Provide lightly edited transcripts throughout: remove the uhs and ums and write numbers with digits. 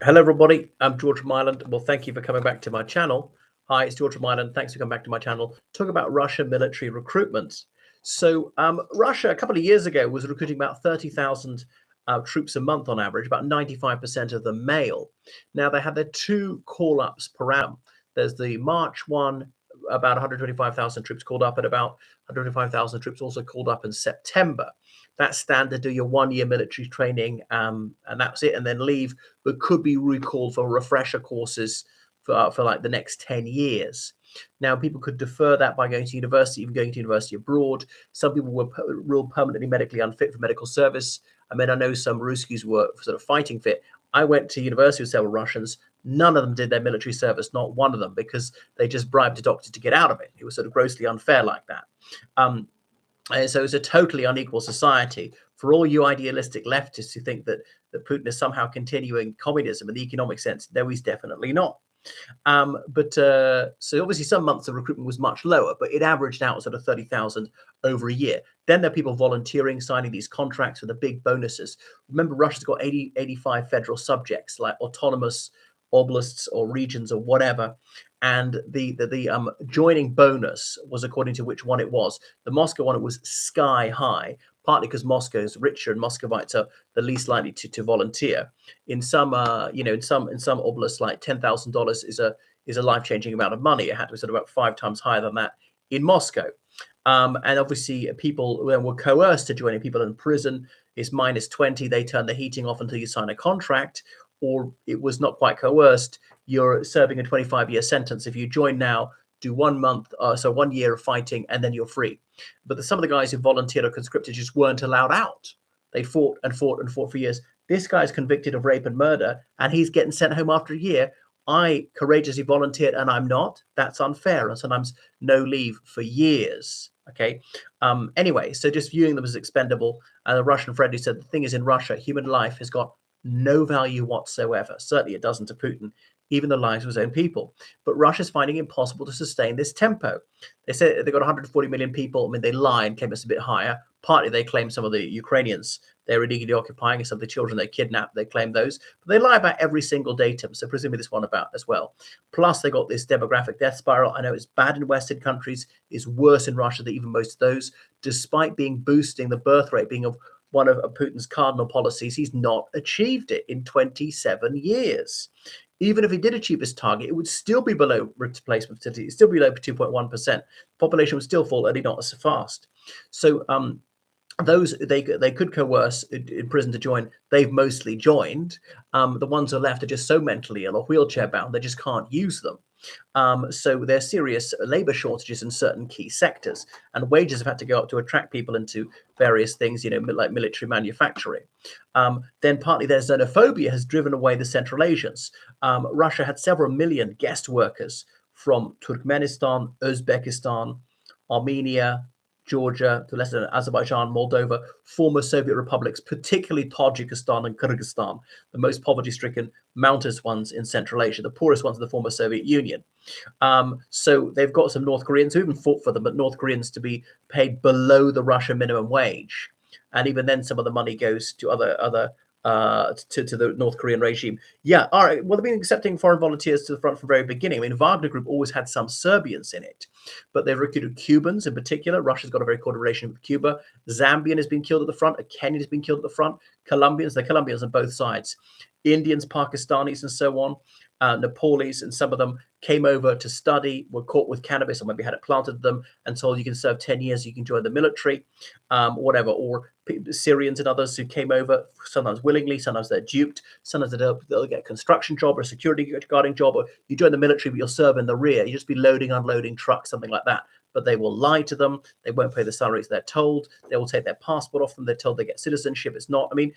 Hello, everybody. I'm George from Ireland. Well, thank you for coming back to my channel. Hi, it's George from Ireland. Thanks for coming back to my channel. Talk about Russia military recruitment. So Russia, a couple of years ago, was recruiting about 30,000 troops a month on average, about 95% of them male. Now, they had their two call-ups per annum. There's the March one, about 125,000 troops called up, and about 125,000 troops also called up in September. That's standard. Do your 1 year military training, and that's it, and then leave, but could be recalled for refresher courses for like the next 10 years. Now, people could defer that by going to university, even going to university abroad. Some people were ruled permanently medically unfit for medical service. I mean, I know some Ruskies were sort of fighting fit. I went to university with several Russians. None of them did their military service, not one of them, because they just bribed a doctor to get out of it. It was sort of grossly unfair like that. And so it's a totally unequal society. For all you idealistic leftists who think that Putin is somehow continuing communism in the economic sense, no, he's definitely not. So obviously some months the recruitment was much lower, but it averaged out sort of 30,000 over a year. Then there are people volunteering, signing these contracts with the big bonuses. Remember, Russia's got 85 federal subjects, like autonomous oblasts or regions or whatever. And the joining bonus was according to which one it was. The Moscow one, it was sky high, partly because Moscow is richer and Muscovites are the least likely to volunteer. In some, in some oblasts, like $10,000 is a life-changing amount of money. It had to be sort of about 5 times higher than that in Moscow. And obviously people were coerced to join. People in prison is -20. They turn the heating off until you sign a contract, or it was not quite coerced. You're serving a 25-year sentence. If you join now, do 1 month, so 1 year of fighting, and then you're free. But some of the guys who volunteered or conscripted just weren't allowed out. They fought and fought and fought for years. This guy's convicted of rape and murder, and he's getting sent home after a year. I courageously volunteered, and I'm not. That's unfair. And sometimes no leave for years. Okay. Anyway, so just viewing them as expendable. And a Russian friend who said the thing is, in Russia, human life has got no value whatsoever. Certainly it doesn't to Putin, even the lives of his own people. But Russia's finding it impossible to sustain this tempo. They said they've got 140 million people. I mean, they lied and came us a bit higher. Partly they claim some of the Ukrainians they're illegally occupying, and some of the children they kidnapped, they claim those. But they lie about every single datum, so presumably this one about as well. Plus, they got this demographic death spiral. I know it's bad in Western countries. It's worse in Russia than even most of those, despite boosting the birth rate, being of one of Putin's cardinal policies. He's not achieved it in 27 years. Even if he did achieve his target, it would still be below replacement fertility. It's still below 2.1%. Population would still fall, only not as fast. So those they could coerce in prison to join. They've mostly joined. The ones who are left are just so mentally ill or wheelchair bound they just can't use them. So there's serious labor shortages in certain key sectors, and wages have had to go up to attract people into various things, like military manufacturing. Then partly their xenophobia has driven away the Central Asians. Russia had several million guest workers from Turkmenistan, Uzbekistan, Armenia, Georgia, to less than Azerbaijan, Moldova, former Soviet republics, particularly Tajikistan and Kyrgyzstan, the most poverty-stricken, mountainous ones in Central Asia, the poorest ones in the former Soviet Union. So they've got some North Koreans who even fought for them, but North Koreans to be paid below the Russian minimum wage. And even then, some of the money goes to to the North Korean regime. Yeah, all right. Well, they've been accepting foreign volunteers to the front from the very beginning. I mean, Wagner Group always had some Serbians in it, but they've recruited Cubans in particular. Russia's got a very cordial relationship with Cuba. Zambian has been killed at the front. A Kenyan has been killed at the front. They're Colombians on both sides. Indians, Pakistanis, and so on. Nepalese, and some of them came over to study, were caught with cannabis, or maybe had it planted to them, and told you can serve 10 years, you can join the military, whatever. Or Syrians and others who came over, sometimes willingly, sometimes they're duped, sometimes they'll get a construction job or a security guarding job, or you join the military, but you'll serve in the rear. You just be loading, unloading trucks, something like that. But they will lie to them. They won't pay the salaries they're told. They will take their passport off them. They're told they get citizenship. It's not. I mean,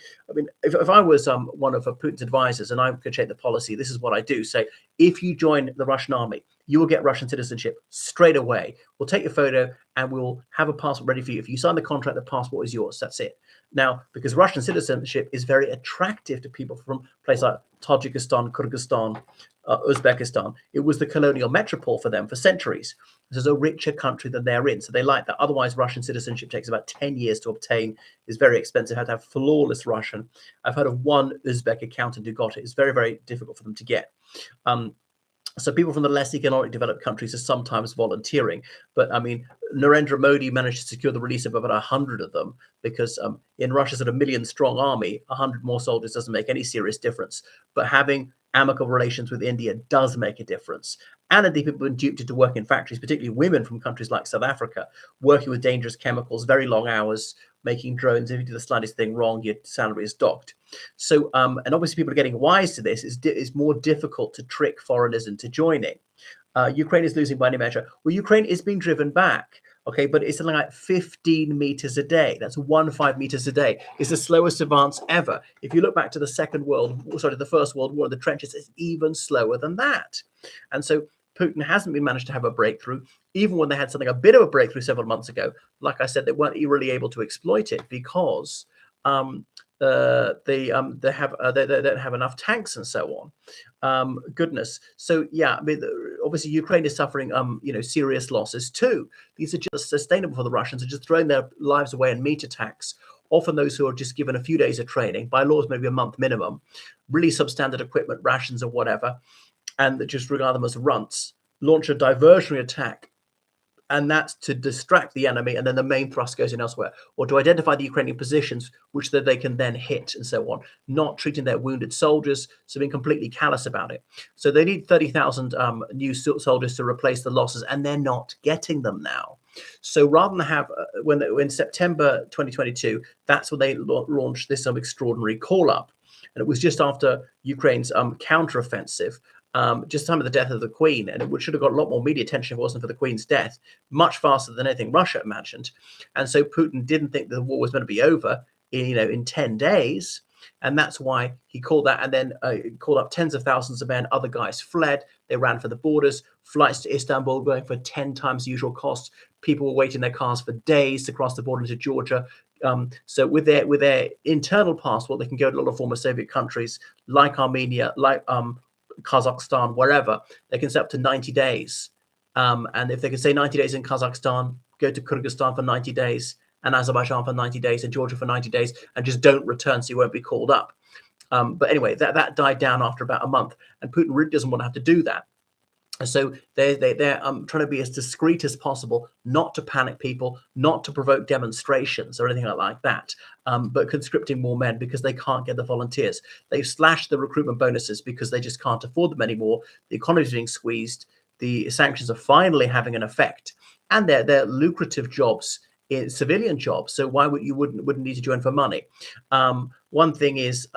if I was one of Putin's advisors and I could shape the policy, this is what I do. Say, if you join the Russian army, you will get Russian citizenship straight away. We'll take your photo and we'll have a passport ready for you. If you sign the contract, the passport is yours. That's it. Now, because Russian citizenship is very attractive to people from places like Tajikistan, Kyrgyzstan, Uzbekistan, it was the colonial metropole for them for centuries. This is a richer country than they're in, so they like that. Otherwise, Russian citizenship takes about 10 years to obtain, is very expensive, have to have flawless Russian. I've heard of one Uzbek accountant who got it. It's very, very difficult for them to get. So people from the less economically developed countries are sometimes volunteering. But I mean, Narendra Modi managed to secure the release of about 100 of them, because in Russia's at a million-strong army, 100 more soldiers doesn't make any serious difference. But having amicable relations with India does make a difference. And indeed, people have been duped into working in factories, particularly women from countries like South Africa, working with dangerous chemicals, very long hours, making drones. If you do the slightest thing wrong, your salary is docked. So, and obviously people are getting wise to this. It's more difficult to trick foreigners into joining. Ukraine is losing by any measure. Well, Ukraine is being driven back. Okay, but it's something like 15 meters a day. That's 15 meters a day. It's the slowest advance ever. If you look back to the First World War, the trenches, is even slower than that. And so Putin hasn't been managed to have a breakthrough, even when they had something a bit of a breakthrough several months ago. Like I said, they weren't really able to exploit it because they don't have enough tanks and so on. Goodness. So yeah, I mean, obviously Ukraine is suffering serious losses too. These are just sustainable for the Russians, are just throwing their lives away in meat attacks. Often those who are just given a few days of training, by laws maybe a month minimum, really substandard equipment, rations or whatever, and that just regard them as runts, launch a diversionary attack. And that's to distract the enemy, and then the main thrust goes in elsewhere, or to identify the Ukrainian positions, which they can then hit and so on, not treating their wounded soldiers, so being completely callous about it. So they need 30,000 new soldiers to replace the losses, and they're not getting them now. So rather than have, in September 2022, that's when they launched this extraordinary call-up. And it was just after Ukraine's counteroffensive, just time of the death of the Queen, and it should have got a lot more media attention if it wasn't for the Queen's death, much faster than anything Russia imagined. And so Putin didn't think the war was going to be over in 10 days, and that's why he called that, and then called up tens of thousands of men. Other guys fled. They ran for the borders. Flights to Istanbul going for 10 times the usual cost. People were waiting in their cars for days to cross the border into Georgia. So with their internal passport, they can go to a lot of former Soviet countries like Armenia, like Kazakhstan, wherever. They can set up to 90 days. And if they can say 90 days in Kazakhstan, go to Kyrgyzstan for 90 days, and Azerbaijan for 90 days, and Georgia for 90 days, and just don't return so you won't be called up. But anyway, that died down after about a month, and Putin really doesn't want to have to do that. So they're trying to be as discreet as possible, not to panic people, not to provoke demonstrations or anything like that, but conscripting more men because they can't get the volunteers. They've slashed the recruitment bonuses because they just can't afford them anymore. The economy is being squeezed. The sanctions are finally having an effect, and they're lucrative jobs, in civilian jobs. So why wouldn't need to join for money? One thing is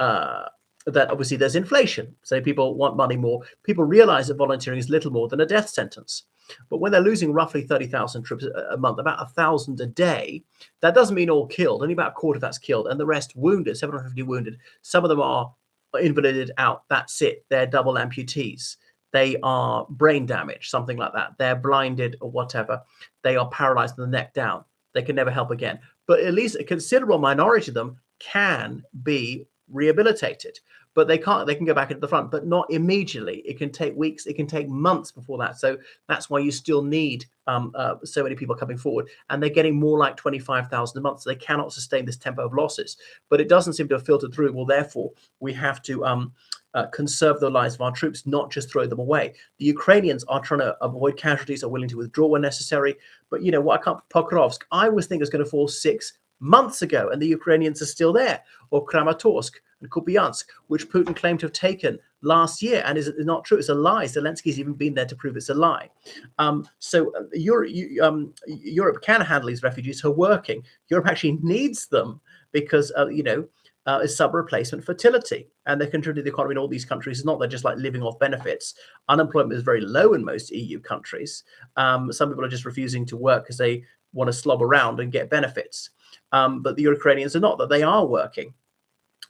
that obviously there's inflation. So people want money more. People realize that volunteering is little more than a death sentence. But when they're losing roughly 30,000 troops a month, about 1,000 a day, that doesn't mean all killed. Only about a quarter of that's killed, and the rest wounded, 750 wounded. Some of them are invalided out. That's it. They're double amputees. They are brain damaged, something like that. They're blinded or whatever. They are paralyzed from the neck down. They can never help again. But at least a considerable minority of them can be rehabilitated, but they can't. They can go back into the front, but not immediately. It can take weeks. It can take months before that. So that's why you still need so many people coming forward, and they're getting more like 25,000 a month. So they cannot sustain this tempo of losses. But it doesn't seem to have filtered through. Well, therefore, we have to conserve the lives of our troops, not just throw them away. The Ukrainians are trying to avoid casualties, are willing to withdraw when necessary. But you know what? I can't. Pokrovsk, I was thinking it was going to fall 6 months ago, and the Ukrainians are still there. Or Kramatorsk and Kupiansk, which Putin claimed to have taken last year, and is not true. It's a lie. Zelensky's even been there to prove it's a lie. So Europe can handle these refugees who are working. Europe actually needs them because is sub-replacement fertility, and they contribute to the economy in all these countries. It's not they're just like living off benefits. Unemployment is very low in most EU countries. Some people are just refusing to work because they want to slob around and get benefits. But the Ukrainians are not, that they are working.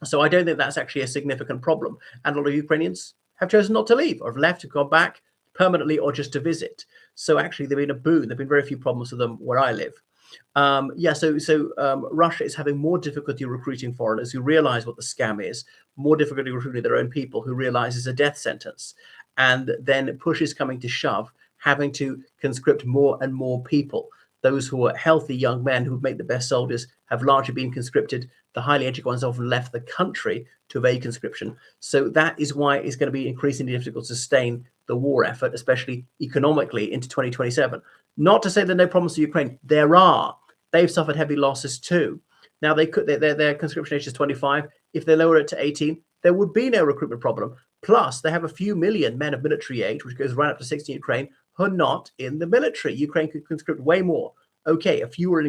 So I don't think that's actually a significant problem. And a lot of Ukrainians have chosen not to leave, or have left to go back permanently or just to visit. So actually, they've been a boon. There have been very few problems with them where I live. Yeah, so Russia is having more difficulty recruiting foreigners who realize what the scam is, more difficulty recruiting their own people who realize it's a death sentence. And then push is coming to shove, having to conscript more and more people. Those who are healthy young men who make the best soldiers have largely been conscripted. The highly educated ones often left the country to evade conscription. So that is why it's going to be increasingly difficult to sustain the war effort, especially economically, into 2027. Not to say there are no problems to Ukraine. There are. They've suffered heavy losses too. Now their conscription age is 25. If they lower it to 18, there would be no recruitment problem. Plus, they have a few million men of military age, which goes right up to 60 in Ukraine, who are not in the military. Ukraine could conscript way more. Okay, a few are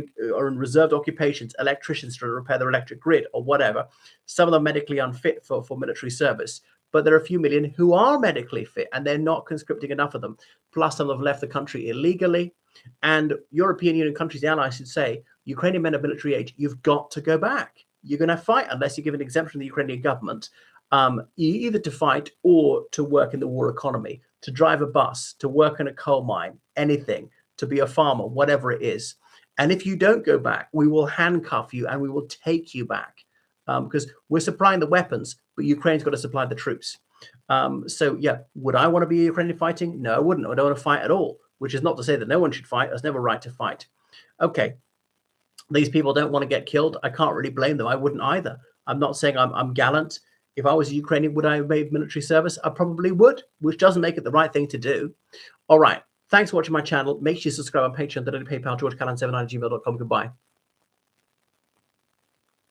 in reserved occupations, electricians to repair their electric grid or whatever. Some of them medically unfit for military service. But there are a few million who are medically fit, and they're not conscripting enough of them. Plus, some have left the country illegally. And European Union countries, the allies, should say, Ukrainian men of military age, you've got to go back. You're going to fight unless you give an exemption to the Ukrainian government, either to fight or to work in the war economy, to drive a bus, to work in a coal mine, anything, to be a farmer, whatever it is. And if you don't go back, we will handcuff you and we will take you back, because we're supplying the weapons, but Ukraine's got to supply the troops. So, yeah, would I want to be Ukrainian fighting? No, I wouldn't. I don't want to fight at all, which is not to say that no one should fight. There's never a right to fight. Okay, these people don't want to get killed. I can't really blame them. I wouldn't either. I'm not saying I'm gallant. If I was a Ukrainian, would I have made military service? I probably would, which doesn't make it the right thing to do. All right. Thanks for watching my channel. Make sure you subscribe on Patreon, PayPal, georgecallan79@gmail.com. Goodbye.